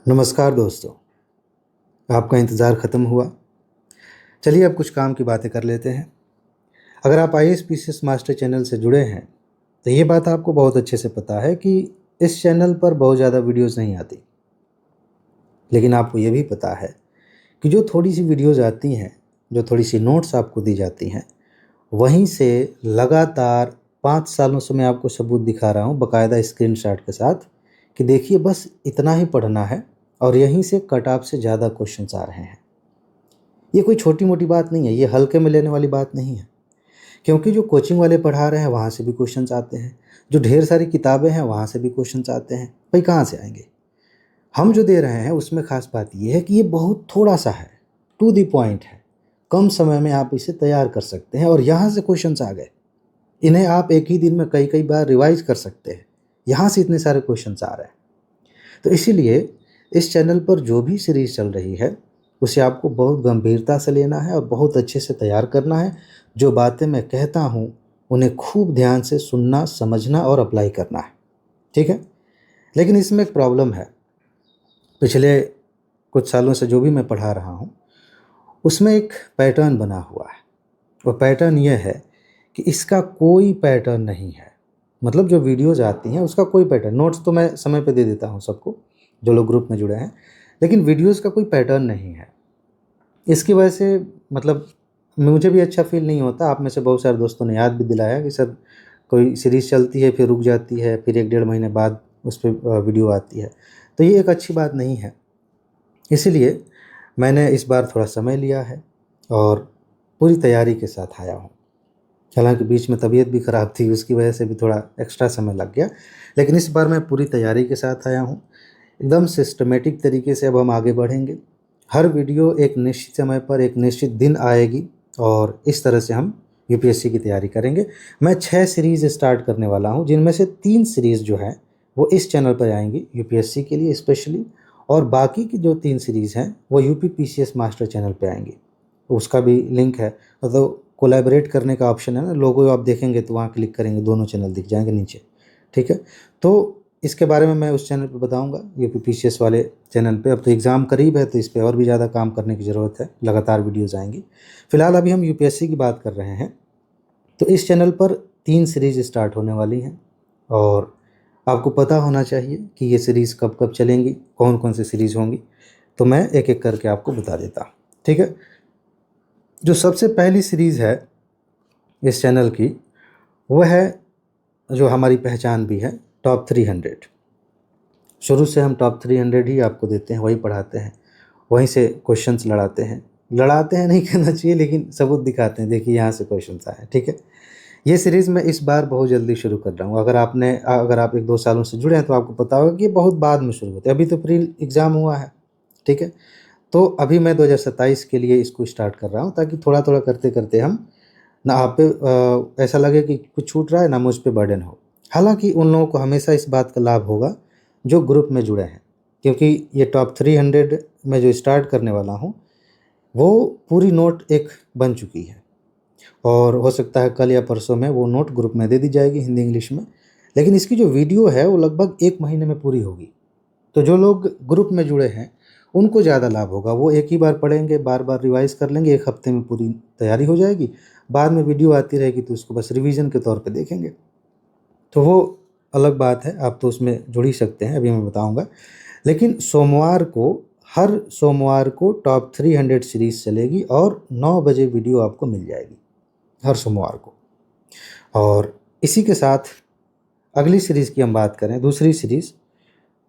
नमस्कार दोस्तों, आपका इंतज़ार ख़त्म हुआ। चलिए अब कुछ काम की बातें कर लेते हैं। अगर आप आईएएस पीसीएस मास्टर चैनल से जुड़े हैं, तो ये बात आपको बहुत अच्छे से पता है कि इस चैनल पर बहुत ज़्यादा वीडियोज़ नहीं आती। लेकिन आपको ये भी पता है कि जो थोड़ी-सी वीडियोज़ आती हैं, जो थोड़ी-सी नोट्स आपको दी जाती हैं, वहीं से लगातार 5 सालों से मैं आपको सबूत दिखा रहा हूँ, बाकायदा स्क्रीनशॉट के साथ, कि देखिए बस इतना ही पढ़ना है और यहीं से कट ऑफ से ज़्यादा क्वेश्चंस आ रहे हैं। ये कोई छोटी-मोटी बात नहीं है, ये हल्के में लेने वाली बात नहीं है। क्योंकि जो कोचिंग वाले पढ़ा रहे हैं वहाँ से भी क्वेश्चंस आते हैं, जो ढेर सारी किताबें हैं वहाँ से भी क्वेश्चंस आते हैं। भाई कहाँ से आएँगे? हम जो दे रहे हैं उसमें ख़ास बात ये है कि ये बहुत थोड़ा-सा है, टू द पॉइंट है। कम समय में आप इसे तैयार कर सकते हैं और यहाँ से क्वेश्चंस आ गए। इन्हें आप एक ही दिन में कई-कई बार रिवाइज़ कर सकते हैं। यहाँ से इतने सारे क्वेश्चंस आ रहे हैं। तो इसीलिए इस चैनल पर जो भी सीरीज़ चल रही है, उसे आपको बहुत गंभीरता से लेना है और बहुत अच्छे से तैयार करना है। जो बातें मैं कहता हूँ, उन्हें खूब ध्यान से सुनना, समझना और अप्लाई करना है। ठीक है? लेकिन इसमें एक प्रॉब्लम है। पिछले कुछ सालों से जो भी मैं पढ़ा रहा हूँ, उसमें एक पैटर्न बना हुआ है। वो पैटर्न ये है कि इसका कोई पैटर्न नहीं है। मतलब जो वीडियोज़ आती हैं उसका कोई पैटर्न, नोट्स तो मैं समय पे दे देता हूँ सबको, जो लोग ग्रुप में जुड़े हैं, लेकिन वीडियोज़ का कोई पैटर्न नहीं है। इसकी वजह से मतलब मुझे भी अच्छा फ़ील नहीं होता। आप में से बहुत सारे दोस्तों ने याद भी दिलाया कि सर कोई सीरीज़ चलती है, फिर रुक जाती है, फिर 1 डेढ़ महीने बाद उस पे वीडियो आती है। तो ये एक अच्छी बात नहीं है। इसीलिए मैंने इस बार थोड़ा समय लिया है और पूरी तैयारी के साथ आया हूँ। हालाँकि बीच में तबीयत भी ख़राब थी, उसकी वजह से भी थोड़ा एक्स्ट्रा समय लग गया। लेकिन इस बार मैं पूरी तैयारी के साथ आया हूँ। एकदम सिस्टमैटिक तरीके से अब हम आगे बढ़ेंगे। हर वीडियो एक निश्चित समय पर, एक निश्चित दिन आएगी और इस तरह से हम यूपीएससी की तैयारी करेंगे। मैं 6 सीरीज़ स्टार्ट करने वाला हूँ, जिनमें से 3 सीरीज़ जो हैं, वो इस चैनल पर आएँगी यूपीएससी के लिए स्पेशली, और बाकी की जो 3 सीरीज़ हैं, वो यूपी पीसीएस मास्टर चैनल पे आएँगी। उसका भी लिंक है, मतलब कोलैबोरेट करने का ऑप्शन है ना, लोगो आप देखेंगे तो वहाँ क्लिक करेंगे, दोनों चैनल दिख जाएँगे नीचे। ठीक है? तो इसके बारे में मैं उस चैनल पे बताऊँगा, यूपी पीसीएस वाले चैनल पे। अब तो एग्ज़ाम करीब है तो इस पे और भी ज़्यादा काम करने की ज़रूरत है, लगातार वीडियोज़ आएँगी। फ़िलहाल अभी हम यूपीएससी की बात कर रहे हैं, तो इस चैनल पर 3 सीरीज़ स्टार्ट होने वाली हैं और आपको पता होना चाहिए कि ये सीरीज़ कब-कब चलेंगी, कौन-कौन सी सीरीज़ होंगी। तो मैं एक-एक करके आपको बता देता हूँ। ठीक है? जो सबसे पहली सीरीज़ है इस चैनल की, वो है, जो हमारी पहचान भी है, टॉप 300। शुरू से हम टॉप 300 ही आपको देते हैं, वही पढ़ाते हैं, वहीं से क्वेश्चंस लड़ाते हैं। लड़ाते हैं नहीं कहना चाहिए, लेकिन सबूत दिखाते हैं, देखिए यहाँ से क्वेश्चंस आए हैं। ठीक है? ये सीरीज़ मैं इस बार बहुत जल्दी शुरू कर रहा हूँ। अगर आप 1-2 सालों से जुड़े हैं तो आपको पता होगा कि ये बहुत बाद में शुरू होते हैं। अभी तो प्री एग्ज़ाम हुआ है। ठीक है? तो अभी मैं 2027 के लिए इसको स्टार्ट कर रहा हूँ, ताकि थोड़ा-थोड़ा करते-करते हम, ना आप पे ऐसा लगे कि कुछ छूट रहा है, ना मुझ पे बर्डन हो। हालाँकि उन लोगों को हमेशा इस बात का लाभ होगा जो ग्रुप में जुड़े हैं, क्योंकि ये टॉप 300 में जो स्टार्ट करने वाला हूँ, वो पूरी नोट एक बन चुकी है और हो सकता है कल या परसों में वो नोट ग्रुप में दे दी जाएगी हिंदी इंग्लिश में। लेकिन इसकी जो वीडियो है वो लगभग 1 महीने में पूरी होगी। तो जो लोग ग्रुप में जुड़े हैं, उनको ज़्यादा लाभ होगा। वो एक ही बार पढ़ेंगे, बार-बार रिवाइज़ कर लेंगे, 1 हफ्ते में पूरी तैयारी हो जाएगी। बाद में वीडियो आती रहेगी तो उसको बस रिवीजन के तौर पे देखेंगे। तो वो अलग बात है, आप तो उसमें जुड़ ही सकते हैं, अभी मैं बताऊँगा। लेकिन हर सोमवार को टॉप 300 सीरीज़ चलेगी और 9 बजे वीडियो आपको मिल जाएगी, हर सोमवार को। और इसी के साथ अगली सीरीज़ की हम बात करें, दूसरी सीरीज़,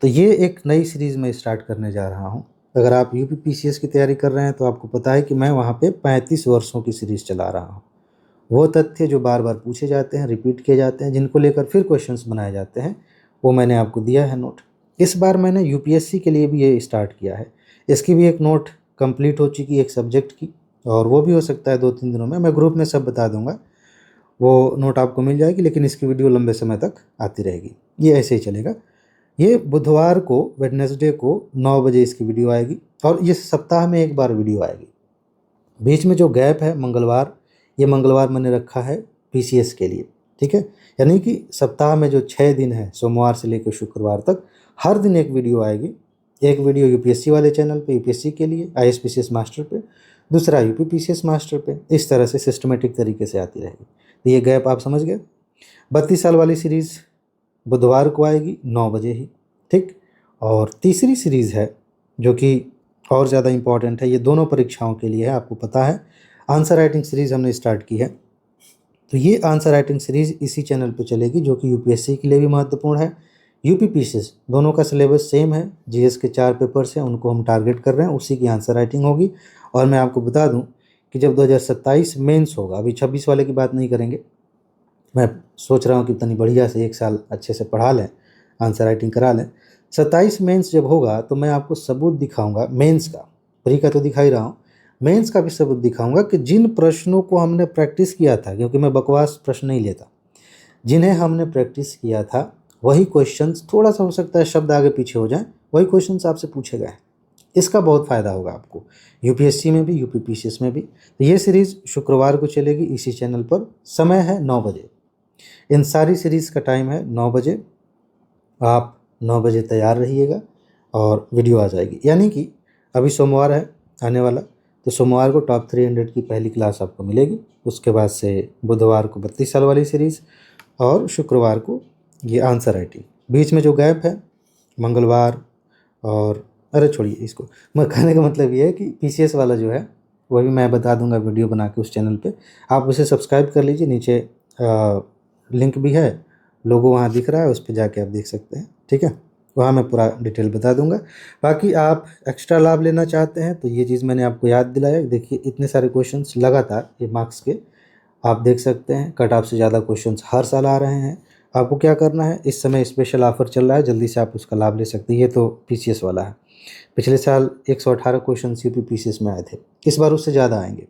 तो ये एक नई सीरीज़ मैं स्टार्ट करने जा रहा हूँ। अगर आप यूपी पीसीएस की तैयारी कर रहे हैं तो आपको पता है कि मैं वहाँ पे 35 वर्षों की सीरीज़ चला रहा हूँ। वो तथ्य जो बार-बार पूछे जाते हैं, रिपीट किए जाते हैं, जिनको लेकर फिर क्वेश्चंस बनाए जाते हैं, वो मैंने आपको दिया है नोट। इस बार मैंने यूपीएससी के लिए भी ये स्टार्ट किया है। इसकी भी एक नोट कंप्लीट हो चुकी है, एक सब्जेक्ट की, और वो भी हो सकता है 2-3 दिनों में। मैं ग्रुप में सब बता दूँगा, वो नोट आपको मिल जाएगी, लेकिन इसकी वीडियो लंबे समय तक आती रहेगी। ये ऐसे ही चलेगा। ये बुधवार को, वेडनेसडे को 9 बजे इसकी वीडियो आएगी और ये सप्ताह में 1 बार वीडियो आएगी। बीच में जो गैप है मंगलवार, ये मंगलवार मैंने रखा है पीसीएस के लिए। ठीक है? यानी कि सप्ताह में जो 6 दिन है, सोमवार से लेकर शुक्रवार तक, हर दिन एक वीडियो आएगी। एक वीडियो यूपीएससी वाले चैनल पे यूपीएससी के लिए आईएसपीसीएस मास्टर पे, दूसरा यूपीपीसीएस मास्टर पे, इस तरह से सिस्टमेटिक तरीके से आती रहेगी। तो ये गैप आप समझ गए। 32 साल वाली सीरीज़ बुधवार को आएगी 9 बजे ही, ठीक। और तीसरी सीरीज़ है जो कि और ज़्यादा इम्पॉर्टेंट है, ये दोनों परीक्षाओं के लिए है, आपको पता है। आंसर राइटिंग सीरीज़ हमने स्टार्ट की है, तो ये आंसर राइटिंग सीरीज़ इसी चैनल पे चलेगी, जो कि यूपीएससी के लिए भी महत्वपूर्ण है, यूपीपीसीएस दोनों का सिलेबस सेम है। जीएस के 4 पेपर्स हैं, उनको हम टारगेट कर रहे हैं, उसी की आंसर राइटिंग होगी। और मैं आपको बता दूं कि जब 2027 मेंस होगा, अभी 26 वाले की बात नहीं करेंगे, मैं सोच रहा हूँ कि इतनी बढ़िया से 1 साल अच्छे से पढ़ा लें, आंसर राइटिंग करा लें। 27 मेंस जब होगा तो मैं आपको सबूत दिखाऊंगा मेंस का, प्री का तो दिखा ही रहा हूँ, मेंस का भी सबूत दिखाऊंगा कि जिन प्रश्नों को हमने प्रैक्टिस किया था, क्योंकि मैं बकवास प्रश्न नहीं लेता, जिन्हें हमने प्रैक्टिस किया था वही क्वेश्चंस, थोड़ा सा हो सकता है शब्द आगे पीछे हो जाए, वही क्वेश्चंस आपसे पूछे गए। इसका बहुत फ़ायदा होगा आपको, यूपीएससी में भी यूपीपीसीएस में भी। तो ये सीरीज़ शुक्रवार को चलेगी इसी चैनल पर, समय है 9 बजे। इन सारी सीरीज़ का टाइम है 9 बजे। आप 9 बजे तैयार रहिएगा और वीडियो आ जाएगी। यानी कि अभी सोमवार है आने वाला, तो सोमवार को टॉप 300 की पहली क्लास आपको मिलेगी। उसके बाद से बुधवार को 32 साल वाली सीरीज़ और शुक्रवार को ये आंसर राइटिंग। बीच में जो गैप है मंगलवार और, अरे छोड़िए इसको, मैं कहने का मतलब ये है कि पीसीएस वाला जो है वो भी मैं बता दूंगा वीडियो बना के उस चैनल पे, आप उसे सब्सक्राइब कर लीजिए। नीचे लिंक भी है, लोगो वहाँ दिख रहा है, उस पर जाके आप देख सकते हैं, ठीक है। वहाँ मैं पूरा डिटेल बता दूंगा। बाकी आप एक्स्ट्रा लाभ लेना चाहते हैं तो ये चीज़ मैंने आपको याद दिलाया। देखिए इतने सारे क्वेश्चंस लगातार ये मार्क्स के आप देख सकते हैं, कट ऑफ से ज़्यादा क्वेश्चंस हर साल आ रहे हैं। आपको क्या करना है, इस समय स्पेशल ऑफर चल रहा है, जल्दी से आप उसका लाभ ले सकते हैं। ये तो पीसीएस वाला है, पिछले साल 118 क्वेश्चन यूपीपीसीएस में आए थे, इस बार उससे ज़्यादा आएंगे।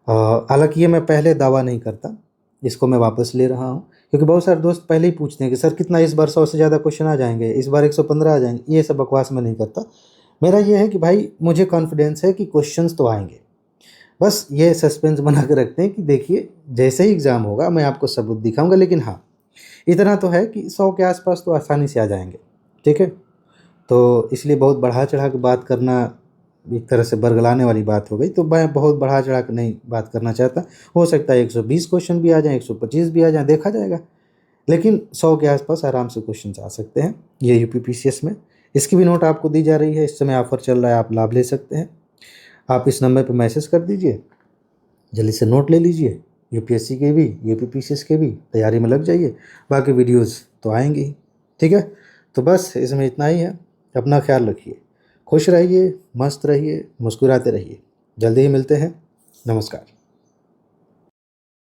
हालांकि ये मैं पहले दावा नहीं करता, इसको मैं वापस ले रहा हूँ, क्योंकि बहुत सारे दोस्त पहले ही पूछते हैं कि सर कितना इस बार 100 से ज़्यादा क्वेश्चन आ जाएंगे, इस बार 115 आ जाएंगे। ये सब बकवास मैं नहीं करता। मेरा ये है कि भाई मुझे कॉन्फिडेंस है कि क्वेश्चंस तो आएंगे, बस ये सस्पेंस बना के रखते हैं कि देखिए जैसे ही एग्ज़ाम होगा मैं आपको सबूत दिखाऊंगा। लेकिन हाँ, इतना तो है कि 100 के आसपास तो आसानी से आ जाएंगे, ठीक है। तो इसलिए बहुत बढ़ा चढ़ा के बात करना एक तरह से बरगलाने वाली बात हो गई, तो मैं बहुत बढ़ा चढ़ा के नहीं बात करना चाहता। हो सकता है 120 क्वेश्चन भी आ जाएँ, 125 भी आ जाएँ, देखा जाएगा, लेकिन 100 के आसपास आराम से क्वेश्चन आ सकते हैं ये यूपीपीसीएस में। इसकी भी नोट आपको दी जा रही है, इस समय ऑफर चल रहा है, आप लाभ ले सकते हैं। आप इस नंबर पर मैसेज कर दीजिए, जल्दी से नोट ले लीजिए, यूपीएससी के भी यूपीपीसीएस के भी तैयारी में लग जाइए। बाकी वीडियोस तो आएंगे ही, ठीक है। तो बस इसमें इतना ही है। अपना ख्याल रखिए, खुश रहिए, मस्त रहिए, मुस्कुराते रहिए। जल्दी ही मिलते हैं। नमस्कार।